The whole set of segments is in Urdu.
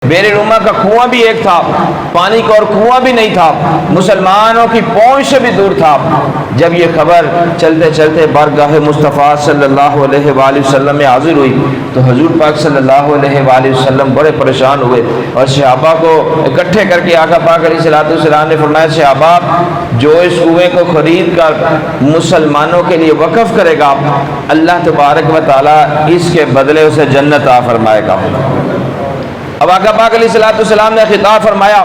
بیر روما کا کنواں بھی ایک تھا، پانی کا اور کنواں بھی نہیں تھا، مسلمانوں کی پہنچ سے بھی دور تھا۔ جب یہ خبر چلتے چلتے بارگاہ مصطفیٰ صلی اللہ علیہ وآلہ وسلم میں حاضر ہوئی تو حضور پاک صلی اللہ علیہ وآلہ وسلم بڑے پریشان ہوئے اور صحابہ کو اکٹھے کر کے آقا پاک علیہ الصلوۃ والسلام نے فرمایا، صحابہ جو اس کنویں کو خرید کر مسلمانوں کے لیے وقف کرے گا، اللہ تبارک و تعالیٰ اس کے بدلے اسے جنت عطا فرمائے گا۔ اب آقا پاک علیہ الصلوۃ والسلام نے خطاب فرمایا،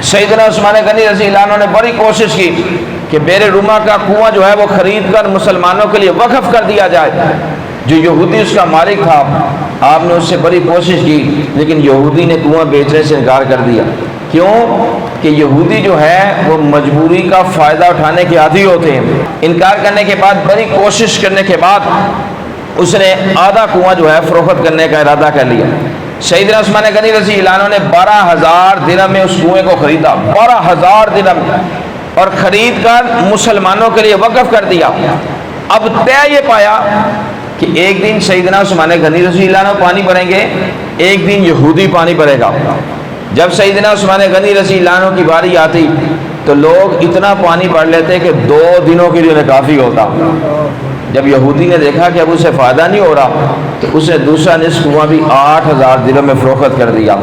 سیدنا عثمان غنی رضی اللہ عنہ نے بڑی کوشش کی کہ بیر روما کا کنواں جو ہے وہ خرید کر مسلمانوں کے لیے وقف کر دیا جائے۔ جو یہودی اس کا مالک تھا، آپ نے اس سے بڑی کوشش کی، لیکن یہودی نے کنواں بیچنے سے انکار کر دیا۔ کیوں؟ کہ یہودی جو ہے وہ مجبوری کا فائدہ اٹھانے کے عادی ہوتے ہیں۔ انکار کرنے کے بعد، بڑی کوشش کرنے کے بعد اس نے آدھا کنواں جو ہے فروخت کرنے کا ارادہ کر لیا۔ سیدنا عثمان غنی رضی اللہ عنہ نے 12,000 درہم میں اس کنویں کو خریدا، 12,000 درہم، اور خرید کر مسلمانوں کے لیے وقف کر دیا۔ اب طے یہ پایا کہ ایک دن سیدنا عثمان غنی رضی اللہ عنہ پانی بھریں گے، ایک دن یہودی پانی بھرے گا۔ جب سیدنا عثمان غنی رضی اللہ عنہ کی باری آتی تو لوگ اتنا پانی بھر لیتے کہ 2 دنوں کے لیے کافی ہوتا۔ جب یہودی نے دیکھا کہ اب اسے فائدہ نہیں ہو رہا تو اس نے دوسرا نصف کنواں بھی 8,000 درہم میں فروخت کر دیا۔